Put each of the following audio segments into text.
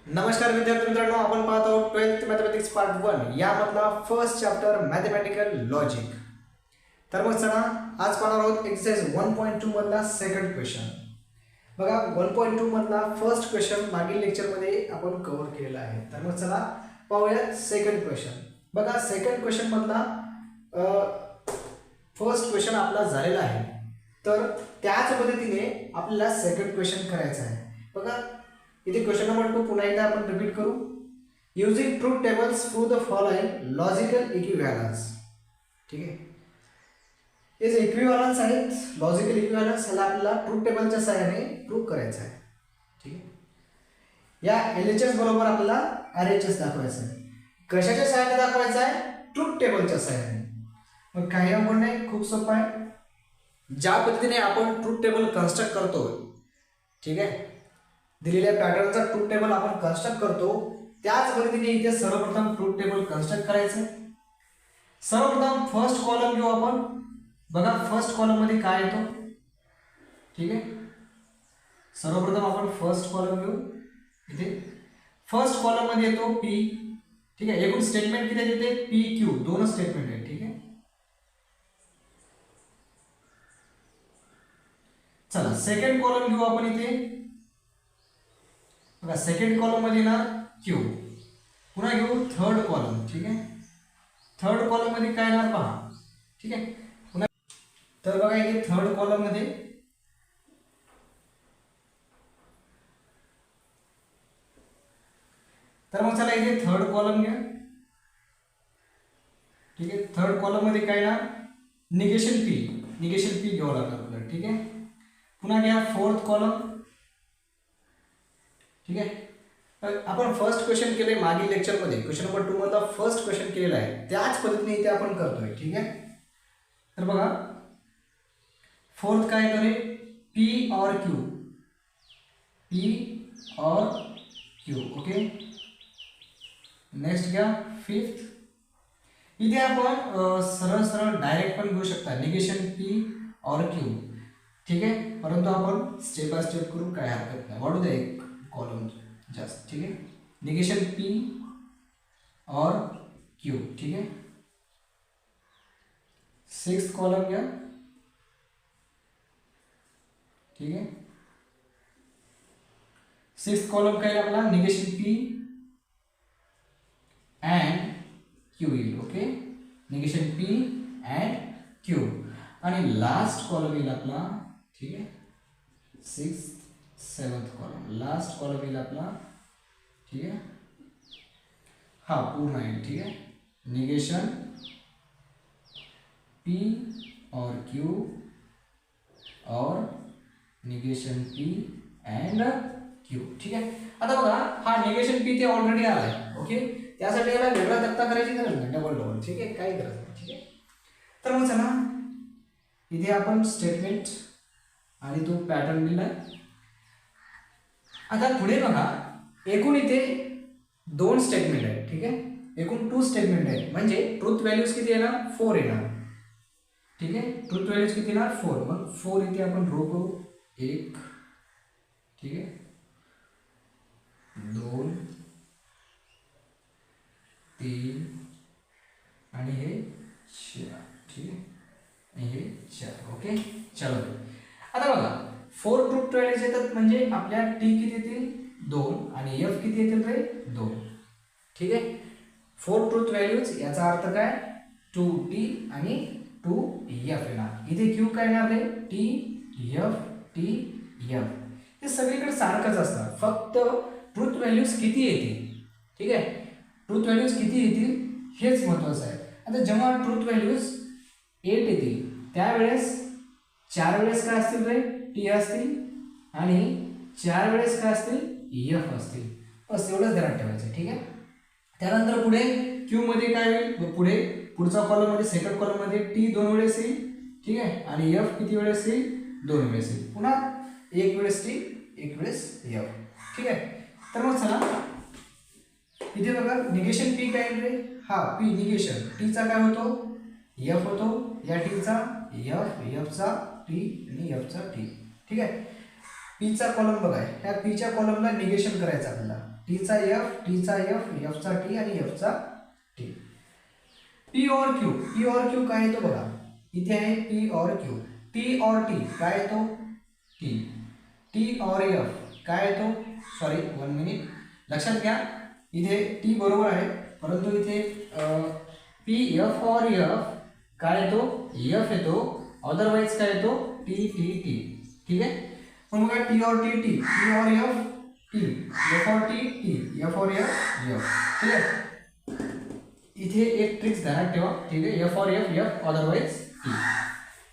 नमस्कार विद्यार्थी मित्रांनो, आपण पाहत आहोत 12th मॅथमॅटिक्स पार्ट 1 यामधला फर्स्ट चॅप्टर मॅथमॅटिकल लॉजिक. तर मग चला आज पाहणार आहोत एक्सरसाइज 1.2 मधला सेकंड क्वेश्चन. बघा 1.2 मधला फर्स्ट क्वेश्चन मागील लेक्चरमध्ये आपण कव्हर केलेला आहे. तर मग चला पाहूया सेकंड क्वेश्चन. बघा सेकंड क्वेश्चन मधला फर्स्ट क्वेश्चन आपला झालेला आहे, तर त्याच पद्धतीने आपल्याला सेकंड क्वेश्चन करायचा आहे. बघा इथे क्वेश्चन नंबर 2 पुन्हा एकदा आपण रिपीट करू. Using truth tables prove the following logical equivalence. ठीक आहे, हे जे इक्विव्हॅलन्स आहेत, लॉजिकल इक्विव्हॅलन्स, ह्याला आपल्याला ट्रूथ टेबलच्या सहाय्याने प्रूव्ह करायचं आहे. ठीक आहे, या LHS बरोबर आपल्याला RHS दाखवायचं आहे. कशाच्या सहाय्याने दाखवायचं आहे? ट्रूथ टेबलच्या सहाय्याने. मग काही अवघड नाही, खूप सोपं आहे. ज्या पद्धतीने आपण ट्रूथ टेबल कन्स्ट्रक्ट करतो, ठीक आहे, दिलेल्या पॅटर्नचा ट्रूथ टेबल आपण कन्स्ट्रक्ट करतो, त्याच पद्धतीने इथे सर्वप्रथम ट्रूथ टेबल कन्स्ट्रक्ट करायचं. सर्वप्रथम फर्स्ट कॉलम घेऊ आपण. बघा फर्स्ट कॉलम मध्ये काय येतो. ठीक आहे, सर्वप्रथम आपण फर्स्ट कॉलम घेऊ. इथे फर्स्ट कॉलम मध्ये येतो P. ठीक आहे, एकूण स्टेटमेंट किती येते? PQ, दोनच स्टेटमेंट आहे. ठीक आहे, चला सेकंड कॉलम घेऊ आपण. इथे बघा सेकंड कॉलम मध्ये ना Q. पुन्हा घेऊ थर्ड कॉलम. ठीक आहे, थर्ड कॉलम मध्ये काय येणार पहा. ठीक आहे, पुन्हा तर बघा इथे थर्ड कॉलम मध्ये तर मग चला इथे थर्ड कॉलम घ्या. ठीक आहे, थर्ड कॉलम मध्ये काय ना निगेशन P घ्यावं लागणार आपल्याला. ठीक आहे, पुन्हा घ्या फोर्थ कॉलम. ठीक आहे, आपण फर्स्ट क्वेश्चन केले मागील लेक्चरमध्ये, क्वेश्चन नंबर 2 मधला फर्स्ट क्वेश्चन केलेला आहे, त्याच पद्धतीने इथे आपण करतोय. ठीक आहे, तर बघा फोर्थ काय येतो रे? P और Q. ओके, नेक्स्ट घ्या फिफ्थ. इथे आपण सरळ डायरेक्ट पण घेऊ शकता, निगेशन P और Q. ठीक आहे, परंतु आपण स्टेप बाय स्टेप करू, काय हरकत नाही. वाढू द्या एक कॉलम जास्त. ठीक आहे, निगेशन P और Q. ठीक है, सिक्स्थ कॉलम घ्या. ठीक है, सिक्स्थ कॉलम काय आपला निगेशन P अँड Q येईल. Okay, negation P and Q. आणि लास्ट कॉलम येईल आपला. ठीक आहे, sixth seventh column, last column येईल आपला. ठीक है, हा पूर्ण आहे. ठीक है, निगेशन P और Q और निगेशन P एंड Q. ठीक आहे, आता बघा हा निगेशन P ते ऑलरेडी आलाय. ओके, त्यासाठी याला वेगळा तक्ता करायची गरज नाही, डबल. ठीक आहे, काही गरज नाही. ठीक आहे, तर मग चला इथे आपण स्टेटमेंट आणि तो पॅटर्न दिलाय. आता पुढे बघा एकूण इथे 2 स्टेटमेंट आहेत. ठीक आहे, एकूण 2 स्टेटमेंट आहेत, म्हणजे ट्रूथ व्हॅल्यूज किती येणार? 4 येणार. ठीक आहे, ट्रूथ व्हॅल्यूज किती येणार? 4. मग 4 इथे आपण रो करू. 1, ठीक आहे, 2, 3 आणि हे 4. ठीक आहे, आणि हे 4. ओके, चलो आता बघा 4 ट्रूथ व्हॅल्यूज येतात, म्हणजे आपल्या T किती येतील? 2 आणि F किती येतील रे? 2. ठीक आहे, 4 ट्रूथ व्हॅल्यूज, याचा अर्थ काय? 2T आणि 2F येणार. इथे Q काय येणार रे? T, F. हे सगळीकडे सारखंच असणार, फक्त ट्रूथ व्हॅल्यूज किती येतील. ठीक आहे, ट्रूथ व्हॅल्यूज किती येतील हेच महत्त्वाचं आहे. आता जेव्हा ट्रूथ व्हॅल्यूज 8 येतील त्यावेळेस 4 वेळेस काय असतील रे? T असतील आणि 4 वेळेस काय असतील? F असतील. बस एवढंच ध्यानात ठेवायचं. ठीक आहे, त्यानंतर पुढे Q मध्ये काय होईल? पुढचा कॉलम मध्ये सेकंड कॉलम मध्ये T 2 वेळेस येईल. ठीक आहे, आणि F किती वेळेस येईल? 2 वेळेस येईल. पुन्हा 1 वेळेस T, 1 वेळेस F. ठीक आहे, तर मग चला इथे बघा निगेशन P काय रे? हा P निगेशन T चा काय होतो? F होतो. या T चा F चा T आणि F चा T. ठीक आहे, P चा कॉलम बघा, ह्या P च्या कॉलमला निगेशन करायचं आपल्याला. टीचा एफ, टीचा एफ, एफचा टी आणि एफचा टी. पी और क्यू, पी और क्यू काय येतो बघा, इथे आहे पी और क्यू. टी और टी काय येतो, टी. टी और एफ काय येतो, सॉरी 1 मिनिट, लक्षात घ्या इथे टी बरोबर आहे, परंतु इथे पी एफ और एफ काय येतो, एफ येतो, अदरवाइज काय येतो, टी टी टी. ठीक आहे, पण बघा टी और टी टी, टी और एफ टी, एफ और टी टी, एफ और एफ एफ. ठीक आहे, इथे एक ट्रिक्स ध्यानात ठेवा. ठीक आहे, एफ और एफ एफ, अदरवाइज टी.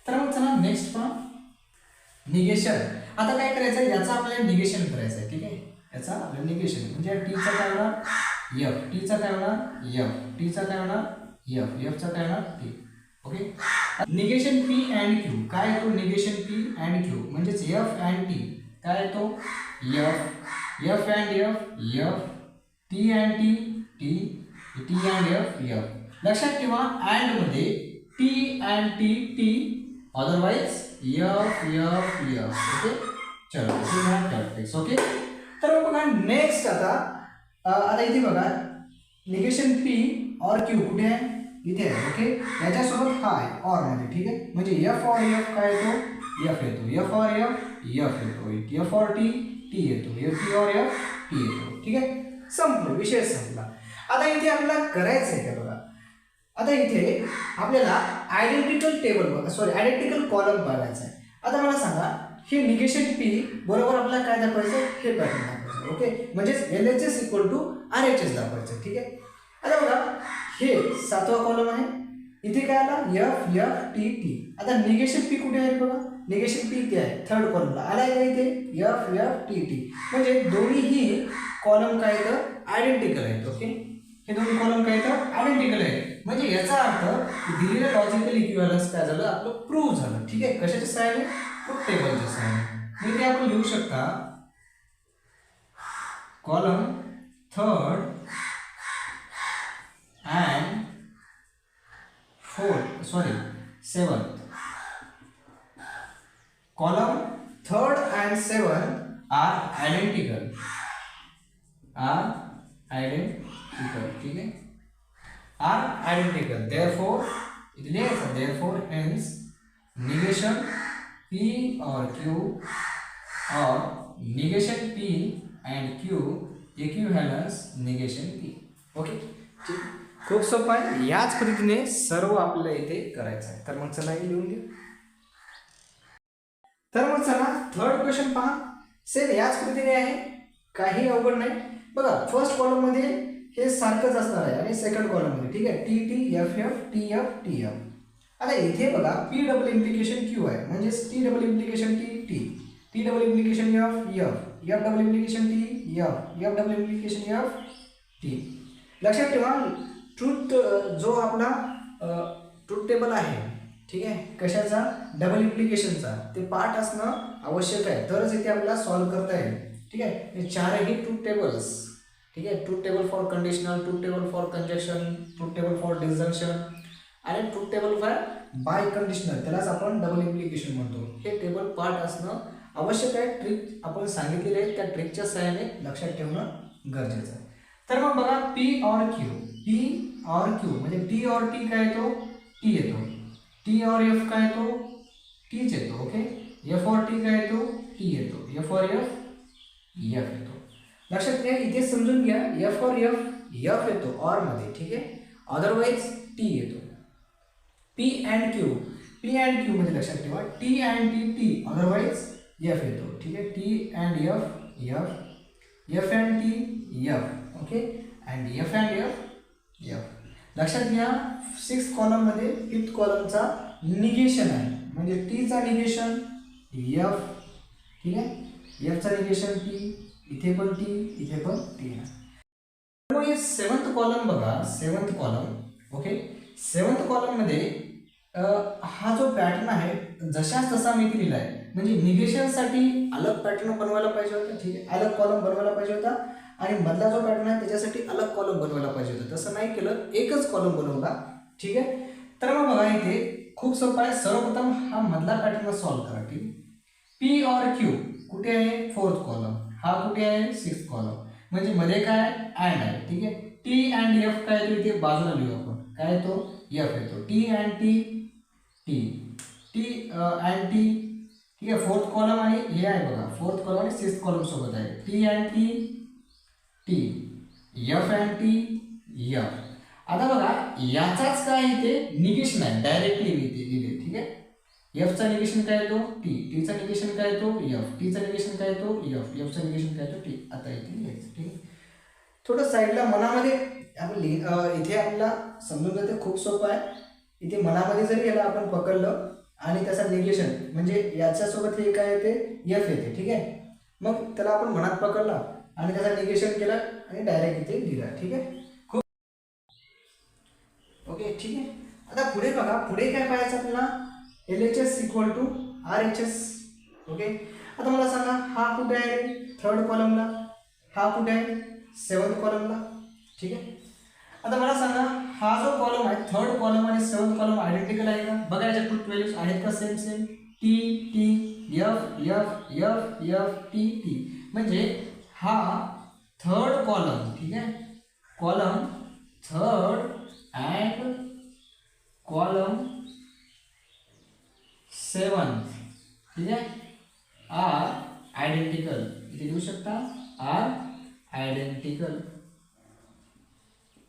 तर मग चला नेक्स्ट पहा, निगेशन. आता काय करायचं, याचा आपल्याला निगेशन करायचं आहे. ठीक आहे, याचा आपल्याला निगेशन म्हणजे टीचा काय होणार एफ, टीचा काय होणार एफ, टीचा काय होणार एफ, एफचा काय होणार T. Okay, negation P and Q काय येतो, निगेशन पी अँड क्यू म्हणजेच एफ अँड टी काय येतो, F, F and F F, T and T T, T and F F. लक्षात ठेवा अँड मध्ये T and T T, otherwise F F F. Okay, चलो okay. तर बघा next आता इथे बघा निगेशन पी और क्यू कुठे आहे, इथे आहे. ओके, याच्यासोबत हा आहे और मध्ये. ठीक आहे, म्हणजे एफ और एफ काय येतो, एफ येतो, एफ और एफ एफ येतो, एफ और टी टी येतो, एफ टी और एफ टी येतो. ठीक आहे, संपलं, विषय संपला. आता इथे आपल्याला करायचं आहे का बघा, आता इथे आपल्याला आयडेंटिकल टेबल बघा, सॉरी आयडेंटिकल कॉलम बघायचा आहे. आता मला सांगा, हे निगेशन पी बरोबर आपल्याला काय दाखवायचं, हे पॅटर्न दाखवायचं. ओके, म्हणजेच L H S equal to R H S दाखवायचं. ठीक आहे, आता बघा हे 7वा कॉलम आहे, इथे काय आला एफ एफ टी टी. आता निगेशन पी कुठे आहे बघा, निगेशन पी इथे आहे 3rd कॉलमला आला आहे का, इथे एफ एफ टी टी. म्हणजे दोन्हीही कॉलम काय तर आयडेंटिकल आहेत. ओके, हे दोन्ही कॉलम काय तर आयडेंटिकल आहे, म्हणजे याचा अर्थ दिलेलं लॉजिकल इक्विव्हॅलन्स काय झालं, आपलं प्रूव्ह झालं. ठीक आहे, कशाच्या सहाय्याने, ट्रूथ टेबलच्या सहाय्याने. इथे आपण लिहू शकता column 3rd and 4th, sorry 7th. Column 3rd and 7th are identical. ठीक है, are identical. Therefore, hence negation P और Q और negation P and Q equivalence negation P. Okay, ठीक, खूप सोपं आहे. याच पद्धतीने सर्व आपल्याला इथे करायचं आहे. तर मग चला हे लिहून घेऊ. तर मग चला 3rd क्वेश्चन पहा, सेम याच पद्धतीने आहे, काही अवघड नाही. बघा फर्स्ट कॉलम मध्ये हे सारखंच असणार आहे आणि सेकंड कॉलम मध्ये. ठीक आहे, T T F F T F T F. आता इथे बघा पी डबल इम्प्लिकेशन क्यू आहे, म्हणजेच T double implication T T, T double implication F F, F double implication T F, F double implication F T. लक्षात ठेवा truth जो आपला truth table आहे, ठीक आहे, कशाचा, डबल इम्प्लिकेशनचा, ते पार्ट असणं आवश्यक आहे, तरच इथे आपल्याला सॉल्व्ह करता येईल. ठीक आहे, हे चारही ट्रूथ टेबल्स. ठीक आहे, truth table for conditional, truth table for conjunction, truth table for disjunction आणि truth table for biconditional, त्यालाच आपण डबल इम्प्लिकेशन म्हणतो. हे टेबल पार्ट असणं आवश्यक आहे. ट्रिक आपण सांगितलेले आहे, त्या ट्रिकच्या सहाय्याने लक्षात ठेवणं गरजेचं आहे. तर मग बघा पी और क्यू, पी और क्यू म्हणजे टी और टी काय येतो, टी येतो, टी और एफ काय येतो, टीच येतो. ओके, एफ और टी काय येतो, टी येतो, एफ और एफ एफ येतो. लक्षात घ्या, इथे समजून घ्या, एफ और एफ एफ येतो और मध्ये. ठीक आहे, अदरवाइज टी येतो. P and Q, P and Q मध्ये लक्षात ठेवा T and T T, otherwise F येतो. ठीक आहे, T and F F, F and T F. Okay, and F and F F. लक्षात घ्या 6th कॉलम मध्ये 5th कॉलमचा निगेशन आहे, म्हणजे टीचा निगेशन एफ. ठीक आहे, एफचा निगेशन टी, इथे पण टी, इथे पण टी आहे. मग हे 7th कॉलम बघा, 7th column. Okay, 7th column मध्ये हा जो पॅटर्न आहे जशाच तसा मी दिलेला आहे, म्हणजे निगेशनसाठी अलग पॅटर्न बनवायला पाहिजे होता. ठीक आहे, अलग कॉलम बनवायला पाहिजे होता आणि मधला जो पॅटर्न आहे त्याच्यासाठी अलग कॉलम बनवायला पाहिजे होतं. तसं नाही केलं, एकच कॉलम बनवला. ठीक आहे, तर मग बघा इथे खूप सोपं आहे. सर्वप्रथम हा मधला पॅटर्न सॉल्व्ह करा. ठीक, पी और क्यू कुठे आहे, 4th कॉलम, हा कुठे आहे 6th कॉलम. म्हणजे मध्ये काय अँड आहे, ठीक आहे. टी अँड एफ काय येतो इथे बाजूला लिहू आपण, काय येतो एफ येतो. T and T, T T and T, ठीक आहे. फोर्थ कॉलम आणि हे आहे बघा, फोर्थ कॉलम आणि सिक्स्थ कॉलम सोबत आहे. T and T, T, F and T, F. आता बघा याचाच काय इथे निगेशन आहे, डायरेक्टली इथे लिहिले, ठीक आहे. एफचा निगेशन काय येतो टी, टीचा निगेशन काय येतो एफ, टीचा निगेशन काय येतो एफ, एफचा निगेशन काय येतो टी. आता इथे लिहायचं, ठीक आहे. थोडं साईडला मनामध्ये आपण इथे आपल्याला समजून जाते, खूप सोपं आहे. इथे मनामध्ये जरी याला आपण पकडलं आणि त्याचा निगेशन म्हणजे याच्यासोबत हे काय येते एफ येते, ठीक आहे. मग त्याला आपण मनात पकडला आणि त्याचा निगेशन केला आणि डायरेक्ट इथे लिहिला, ठीक आहे. खूप ओके, ठीक आहे. आता पुढे बघा, पुढे काय पाहायचं आपल्याला, LHS equal to RHS. Okay, आता मला सांगा हा कुठे आहे थर्ड कॉलमला, हा कुठे आहे सेवन्थ कॉलमला, ठीक आहे. आता मला सांगा हा जो कॉलम आहे थर्ड कॉलम आणि सेवन्थ कॉलम आयडेंटिकल आहे का, बघा याच्या ट्रूथ व्हॅल्यूज आहेत का same same. T T F F F F T T, म्हणजे हा थर्ड कॉलम, ठीक आहे. Column third and column seventh, ठीक आहे, आर आयडेंटिकल. इथे लिहू शकता are identical.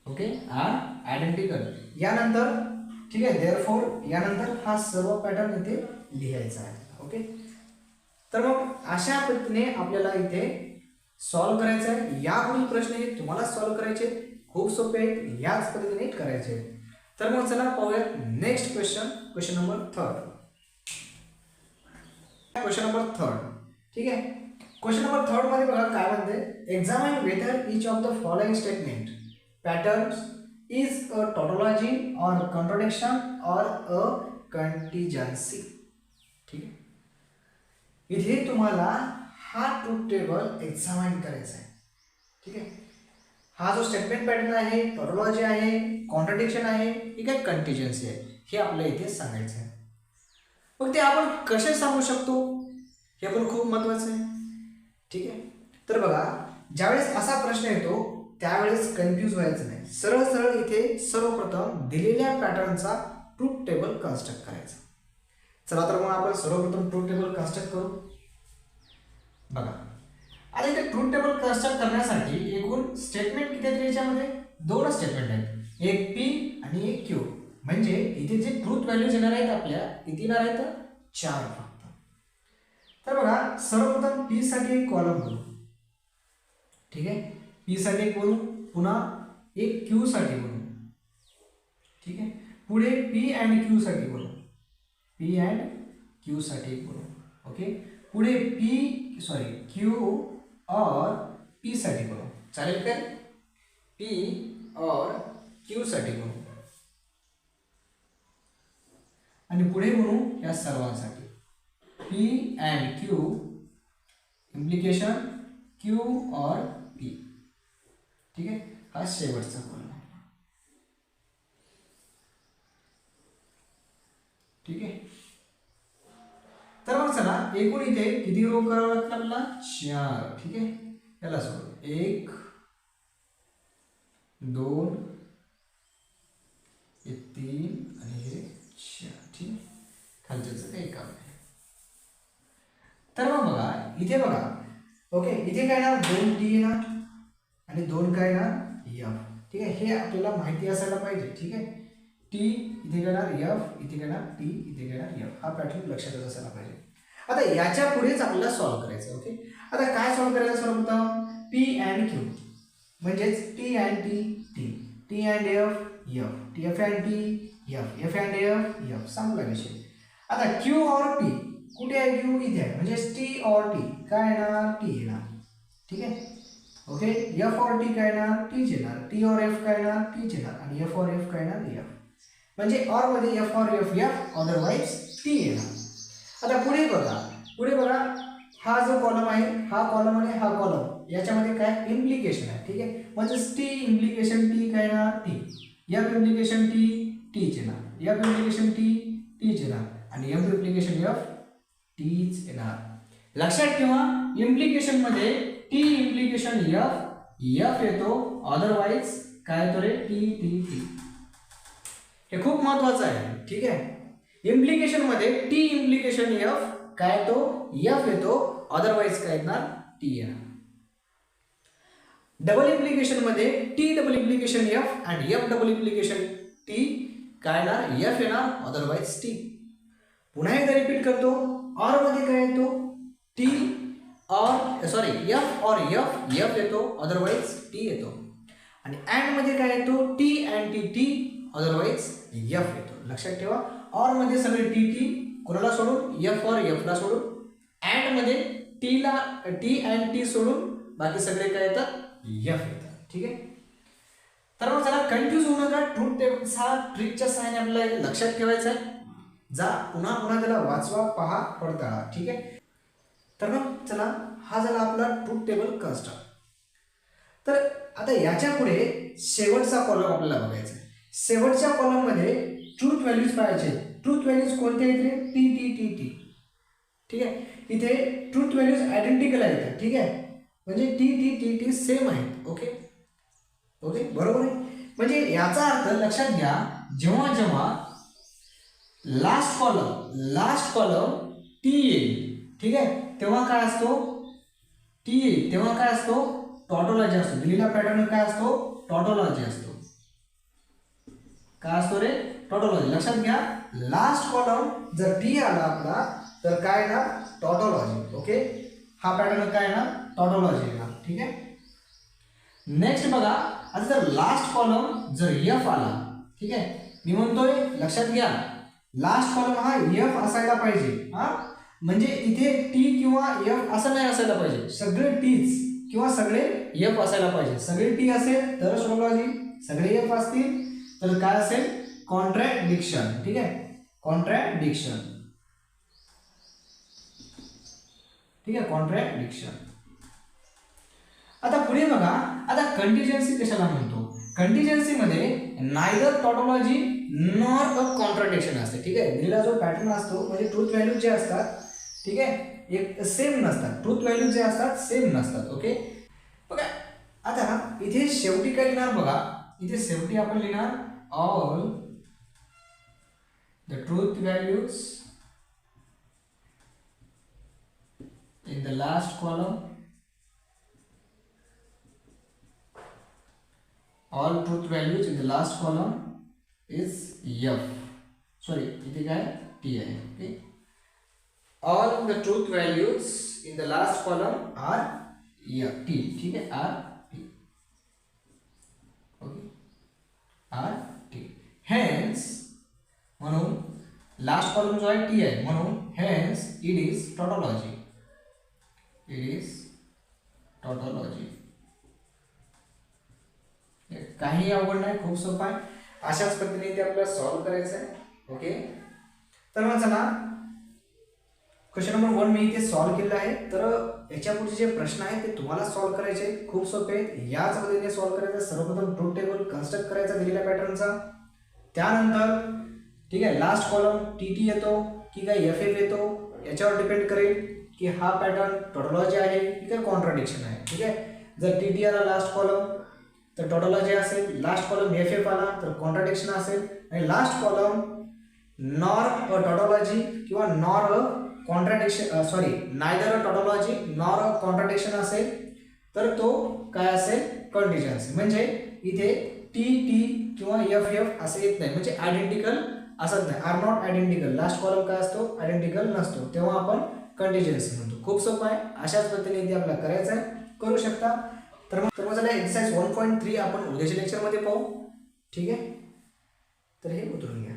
Okay, are identical. यानंतर ठीक आहे, देअरफॉर यानंतर हा सर्व पॅटर्न इथे लिहायचा आहे. ओके, तर मग अशा पद्धतीने आपल्याला इथे सॉल्व करायचं आहे. यापुढील प्रश्न हे तुम्हाला सॉल्व करायचे, खूप सोपे आहेत, याच पद्धतीने करायचे. तर मग चला पाहूयात next question, question number third. Question number third, ठीक आहे. क्वेश्चन नंबर थर्ड मध्ये बघा काय म्हणते, examine whether each of the following statement patterns is a tautology or contradiction or a contingency. ठीक आहे, इथे तुम्हाला हा ट्रूथ टेबल एक्झामाइन करायचा आहे, ठीक आहे. हा जो स्टेटमेंट पॅटर्न आहे, टॉटोलॉजी आहे, कॉन्ट्रडिक्शन आहे, ठीक आहे, कंटिजेंसी आहे, हे आपल्याला इथे सांगायचं आहे. मग ते आपण कसे सांगू शकतो हे पण खूप महत्त्वाचं आहे, ठीक आहे. तर बघा ज्यावेळेस असा प्रश्न येतो त्यावेळेस कन्फ्यूज व्हायचं नाही, सरळ सरळ इथे सर्वप्रथम दिलेल्या पॅटर्नचा ट्रूथ टेबल कन्स्ट्रक्ट करायचा. चला तर मग आपण सर्वप्रथम ट्रूथ टेबल कन्स्ट्रक्ट करू. बघा आता इथे ट्रूथ टेबल कन्स्ट्रक्ट करण्यासाठी एकूण स्टेटमेंट किती आहेत याच्यामध्ये, दोन स्टेटमेंट आहेत, एक पी आणि एक क्यू. म्हणजे इथे जे ट्रूथ व्हॅल्यूज येणार आहेत आपल्या किती येणार आहेत, 4 फक्त. तर बघा सर्वप्रथम पी साठी एक कॉलम बनवू, ठीक आहे. पी साठी एक बनवू, पुन्हा एक क्यू साठी बनवू, ठीक आहे. पुढे पी अँड क्यू साठी बनवू, पी अँड क्यू साठी एक बनवू. ओके, पुढे क्यू और पी साठी बनवू, चालेल काय, पी और क्यू साठी बनवू आणि पुढे बनवू या सर्वांसाठी P and Q implication Q और पी, ठीक आहे. हा शेवटचा कॉलम आहे, ठीक आहे. तर मग चला एकूण इथे किती रो करावं लागतं आपल्याला, 4, ठीक आहे. याला सोडू 1 2 3 आणि हे 4, ठीक आहे. खालच्याचं काही काम नाही. तर मग बघा इथे बघा, ओके, इथे काय ना 2 टी येणार आणि 2 काय ना एफ, ठीक आहे. हे आपल्याला माहिती असायला पाहिजे, ठीक आहे. टी इथे घेणार एफ, इथे घेणार टी, इथे घेणार एफ, हा पॅटर्न लक्षात असायला पाहिजे. आता याच्या पुढेच आपल्याला सॉल्व्ह करायचं. ओके, आता काय सॉल्व्ह करायचं सर्वप्रथम, पी अँड क्यू म्हणजेच T and T, T T and F, F T F and T, F F and F, F सांगला विषय. आता क्यू और पी, कुठे आहे क्यू, इथे आहे, म्हणजे टी और टी काय येणार, टी येणार, ठीक आहे. ओके, एफ और टी काय येणार, टी येणार, टी और एफ काय येणार, टी येणार आणि एफ और एफ काय येणार, एफ. म्हणजे ऑर मध्ये एफ और एफ एफ, अदरवाइज टी येणार. आता पुढे बघा हा जो कॉलम आहे, हा कॉलम आणि हा कॉलम याच्यामध्ये काय इम्प्लिकेशन आहे, ठीक आहे. म्हणजे टी इम्प्लिकेशन टी काय येणार, टी, एफ इम्प्लिकेशन टी, टीच येणार, एफ इम्प्लिकेशन टी, टीच येणार आणि एफ इम्प्लिकेशन एफ, टीच येणार. लक्षात ठेवा इम्प्लिकेशन मध्ये टी इम्प्लिकेशन एफ, एफ येतो, अदरवाईज काय येतो रे टी टी टी. हे खूप महत्वाचं आहे. ठीक आहे, इम्प्लिकेशन मध्ये टी इम्प्लिकेशन एफ काय येतो, एफ येतो, अदरवाईज काय येणार टी येणार. डबल इम्प्लिकेशन मध्ये टी डबल इम्प्लिकेशन एफ आणि एफ डबल इम्प्लिकेशन टी काय येणार, एफ येणार, अदरवाईज टी. पुन्हा एकदा रिपीट करतो, ऑर मध्ये काय येतो टी और सॉरी एफ और एफ एफ येतो, अदरवाईज टी येतो. आणि अँड मध्ये काय येतो T and T T, otherwise F येतो. लक्षात ठेवा, ऑर मध्ये सगळे टी टी कोणाला सोडून, एफ और एफ ला सोडून. अँड मध्ये टी ला टी अँड टी सोडून बाकी सगळे काय येतात, एफ येतात. ठीक आहे, तर मग चला कन्फ्यूज होऊ नका. ट्रूथ टेबल्स हा ट्रिकच्या सहाय्याने आपल्याला लक्षात ठेवायचा आहे. जा पुन्हा पुन्हा त्याला वाचवा, पहा, पडताळा. ठीक आहे, तर मग चला हा झाला आपला ट्रूथ टेबल कन्स्ट्रक्ट. तर आता याच्या पुढे शेवटचा कॉलम आपल्याला बघायचा आहे. शेवटच्या कॉलम मध्ये ट्रूथ व्हॅल्यूज पाहायचे. ट्रूथ व्हॅल्यूज कोणते आहेत रे, टी टी टी टी. ठीक आहे, इथे ट्रूथ व्हॅल्यूज आयडेंटिकल आहेत. ठीक आहे, म्हणजे T T T T same आहेत. ओके ओके, बरोबर आहे. म्हणजे याचा अर्थ लक्षात घ्या, जेव्हा जेव्हा लास्ट कॉलम टी येईल, ठीक आहे, तेव्हा काय असतो टी येईल, तेव्हा काय असतो टॉटोलॉजी असतो. दिलेला पॅटर्न काय असतो, टॉटोलॉजी असतो. काय असतो रे, टॉटोलॉजी. लक्षात घ्या, लास्ट कॉलम जर टी आला आपला तर काय ना टॉटोलॉजी. ओके, हा पॅटर्न काय ना टॉटोलॉजी येणार. ठीक आहे, नेक्स्ट बघा, आता जर लास्ट कॉलम जर एफ आला, ठीक आहे, मी म्हणतोय लक्षात घ्या, लास्ट कॉलम हा एफ असायला पाहिजे. हा म्हणजे इथे टी किंवा एफ असं नाही असायला पाहिजे, सगळे टीच किंवा सगळे एफ असायला पाहिजे. सगळे टी असेल तर टॉटोलॉजी, सगळे एफ असतील तर काय असेल, कॉन्ट्रॅडिक्शन. ठीक आहे, कॉन्ट्रॅडिक्शन. ठीक आहे, कॉन्ट्रॅडिक्शन. आता पुढे बघा, आता कंटिजेन्सी कशाला म्हणतो, कंटिजेन्सी मध्ये neither tautology nor a contradiction असते. ठीक आहे, दिलेला जो पॅटर्न असतो म्हणजे ट्रूथ व्हॅल्यूज जे असतात, ठीक आहे, एक सेम नसतात. ट्रूथ व्हॅल्यूज जे असतात सेम नसतात. ओके, बघा आता इथे शेवटी काय लिहिणार बघा, इथे शेवटी आपण लिहिणार all the truth values in the last column, all truth values in the last column is f. Sorry, इथे काय t आहे. Okay, all the truth values in the last column are f t. ठीक आहे, are t. Okay, are t. Hence म्हणून last column जो आहे t आहे, म्हणून hence it is tautology. It is tautology. काही अवघड नाही, खूप सोपं आहे. अशाच पद्धतीने ते आपल्याला सॉल्व्ह करायचं आहे. ओके, तर मग चला क्वेश्चन नंबर 1 मी इथे सॉल्व्ह केलेला आहे. तर याच्या पुढचे जे प्रश्न आहेत ते तुम्हाला सॉल्व्ह करायचे आहेत, खूप सोपे आहेत. याच पद्धतीने सॉल्व्ह करायचं. सर्वप्रथम ट्रूथ टेबल कन्स्ट्रक्ट करायचा दिलेल्या पॅटर्नचा. त्यानंतर ठीक आहे, लास्ट कॉलम टी टी येतो की काय एफ एफ येतो, याच्यावर डिपेंड करेल की हा पॅटर्न टॉटोलॉजी आहे की काय कॉन्ट्रडिक्शन आहे. ठीक आहे, जर टी टी आला लास्ट कॉलम तर टॉटोलॉजी असेल, लास्ट कॉलम एफ एफ आला तर कॉन्ट्रडिक्शन असेल, आणि last column nor a tautology किंवा nor a contradiction, sorry neither a tautology nor a contradiction असेल तर तो काय असेल, कंटिजेन्सी. म्हणजे इथे टी टी किंवा एफ एफ असं येत नाही, म्हणजे आयडेंटिकल असत नाही, are not identical. Last column काय असतो, आयडेंटिकल नसतो, तेव्हा आपण कंटिजेन्सी म्हणतो. खूप सोपं आहे. अशाच पद्धतीने इथे आपल्याला करायचं आहे, करू शकता. तर मग चला एक्सरसाइज 1.3 आपण उद्याच्या लेक्चरमध्ये पाहू. ठीक आहे, तर हे उतरून घ्या.